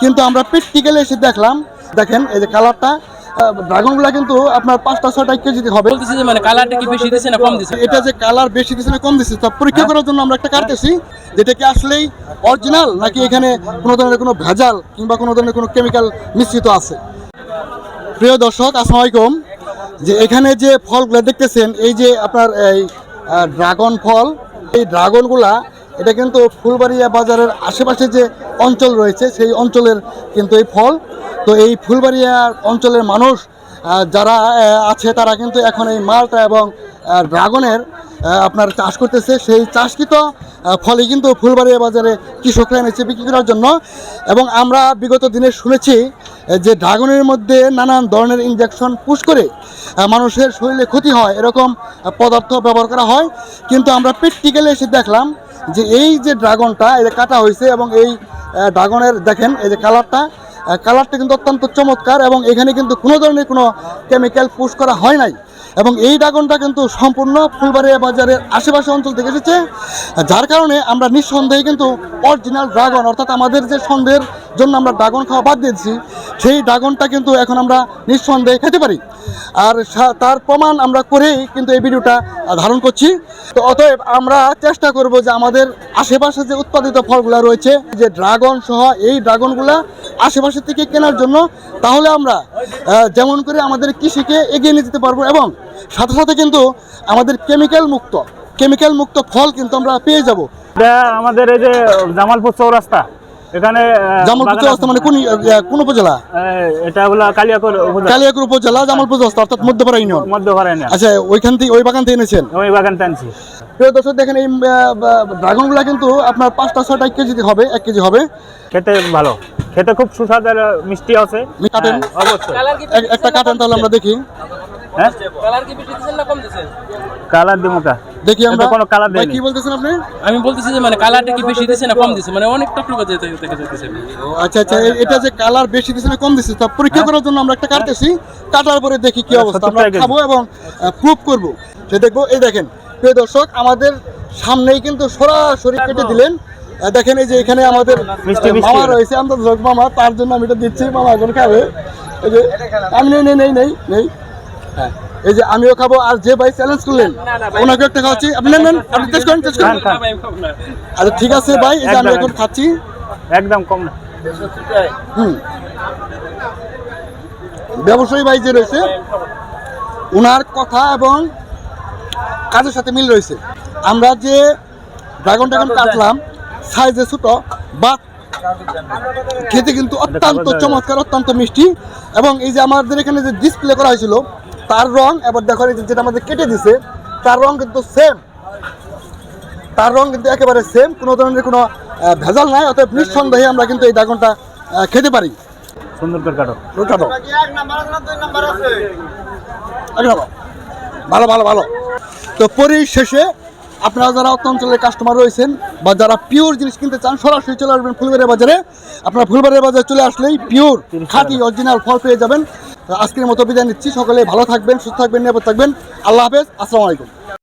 কিন্তু আমরা প্র্যাকটিক্যালি এসে দেখলাম, দেখেন এই যে কালারটা, ড্রাগনগুলা কিন্তু আপনার 5-6টা কেজি হবে। বলতেছি যে মানে কালারটা কি বেশি দিছে না কম দিছে? এটা যে কালার বেশি দিছে না কম দিছে তা পরীক্ষা করার জন্য আমরা একটা কাটতেছি, যেটা কি আসলেই অরিজিনাল নাকি এখানে কোনো ধরনের কোনো ভেজাল কিংবা কোনো ধরনের কোনো কেমিক্যাল মিশ্রিত আছে। প্রিয় দর্শক, আসসালামু আলাইকুম। যে এখানে যে ফলগুলো দেখতেছেন, এই যে আপনার এই ড্রাগন ফল, এই ড্রাগনগুলা এটা কিন্তু ফুলবাড়িয়া বাজারের আশেপাশে যে অঞ্চল রয়েছে সেই অঞ্চলের কিন্তু এই ফল। তো এই ফুলবাড়িয়া অঞ্চলের মানুষ যারা আছে তারা কিন্তু এখন এই মালটা এবং ড্রাগনের আপনার চাষ করতেছে। সেই চাষকৃত ফলে কিন্তু ফুলবাড়িয়া বাজারে কৃষকরা এনেছে বিক্রি করার জন্য। এবং আমরা বিগত দিনে শুনেছি যে ড্রাগনের মধ্যে নানান ধরনের ইনজেকশন পুশ করে মানুষের শরীরে ক্ষতি হয় এরকম পদার্থ ব্যবহার করা হয়। কিন্তু আমরা প্র্যাকটিক্যালি এসে দেখলাম যে এই যে ড্রাগনটা এটা কাটা হয়েছে এবং এই ড্রাগনের দেখেন এই যে কালারটা কিন্তু অত্যন্ত চমৎকার এবং এখানে কিন্তু কোনো ধরনের কোনো কেমিক্যাল পুশ করা হয় নাই। এবং এই ড্রাগনটা কিন্তু সম্পূর্ণ ফুলবাড়িয়া বাজারের আশেপাশে অঞ্চল থেকে এসেছে, যার কারণে আমরা নিঃসন্দেহে কিন্তু অরিজিনাল ড্রাগন, অর্থাৎ আমাদের যে সন্দেহের জন্য আমরা ড্রাগন খাওয়া বাদ দিয়েছি সেই ড্রাগনটা কিন্তু এখন আমরা নিঃসন্দেহে খেতে পারি। আর তার প্রমাণ আমরা করেই কিন্তু এই ভিডিওটা ধারণ করছি। তো অতএব আমরা চেষ্টা করব যে আমাদের আশেপাশে যে উৎপাদিত ফলগুলো রয়েছে, যে ড্রাগন সহ এই ড্রাগনগুলা আশেপাশে থেকে কেনার জন্য, তাহলে আমরা যেমন করে আমাদের কৃষিকে এগিয়ে নিয়ে যেতে পারবো এবং সাথে সাথে কিন্তু আমাদের কেমিক্যাল মুক্ত ফল কিন্তু আমরা পেয়ে যাব। আমাদের এই যে জামালপুর চৌরাস্তা, এখানে জামালপুর চৌরাস্তা মানে কোন উপজেলা? এটা হলো কালিয়াকৈর উপজেলা, জামালপুর চৌরাস্তা, অর্থাৎ মধ্যপাড়া ইউনিয়ন। আচ্ছা, ওইখান থেকে ওই বাগান থেকে এনেছেন? ওই বাগান থেকে আনছি। প্রিয় দর্শক, দেখেন এই ড্রাগনগুলা কিন্তু আপনার 5-6টা কেজি হবে, 1 কেজি হবে। খেতে ভালো, খেতে খুব সুস্বাদু, মিষ্টি আছে। কাটেন, অবশ্যই একটা কাটেন তাহলে আমরা দেখি। হ্যাঁ, কালার কি বেশি দিছেন না কম দিছেন? কালার দিমুকা দেখি আমরা। কোনো কালার দেয়নি। কি বলতেছেন আপনি? আমি বলতেছি যে মানে কালারটা কি বেশি দিছে না কম দিছে? মানে অনেক টকটকে যেতেছে। আচ্ছা, এটা যে কালার বেশি দিছে না কম দিছে তা পরীক্ষা করার জন্য আমরা একটা কাটতেছি। কাটার পরে দেখি কি অবস্থা, আমরা খাবো এবং প্রুফ করব, সে দেখবো। এই দেখেন প্রিয় দর্শক, আমাদের সামনেই কিন্তু সরাসরি কেটে দিলেন। দেখেন এই যে এখানে আমাদের মামা রয়েছে, আন্তর্জাতিক মামা, তার জন্য আমি এটা দিচ্ছি। মামা এখন খাবে। এই যে আমি নেই হ্যাঁ, এই যে আমিও খাবো। আর যে ভাই চ্যালেঞ্জ করলেন ওনাকে একটা খাওয়াচ্ছি। আপনি নেন, আপনি টেস্ট করেন। আচ্ছা ঠিক আছে ভাই, এই যে আমি এখন খাচ্ছি, একদম কম না। ব্যবসায়ী ভাই যে রয়েছে ওনার কথা এবং কাজের সাথে মিল রয়েছে। আমরা যে ড্রাগনটা এখন কাটলাম, সাইজে ছোট বাট খেতে কিন্তু অত্যন্ত চমৎকার, অত্যন্ত মিষ্টি। এবং এই যে আমাদের এখানে যে ডিসপ্লে করা হয়েছিল তার রং, এবার দেখো যেটা আমাদের কেটে দিছে তার রং কিন্তু সেম, একেবারে সেম, কোনো ধরনের কোনো ভেজাল নাই। অতএব নিঃসন্দেহে আমরা কিন্তু এই ড্রাগনটা খেতে পারি। সুন্দর করে কাটো। ভালো। তো পরিশেষে আপনারা যারা অঞ্চলের কাস্টমার রয়েছেন বা যারা পিওর জিনিস কিনতে চান, সরাসরি চলে আসবেন ফুলবাড়িয়া বাজারে। আপনারা ফুলবাড়িয়া বাজারে চলে আসলেই পিওর খাঁটি অরিজিনাল ফল পেয়ে যাবেন। আজকের মতো বিদায় নিচ্ছি। সকলে ভালো থাকবেন, সুস্থ থাকবেন, নিরাপদ থাকবেন। আল্লাহ হাফেজ, আসসালামু আলাইকুম।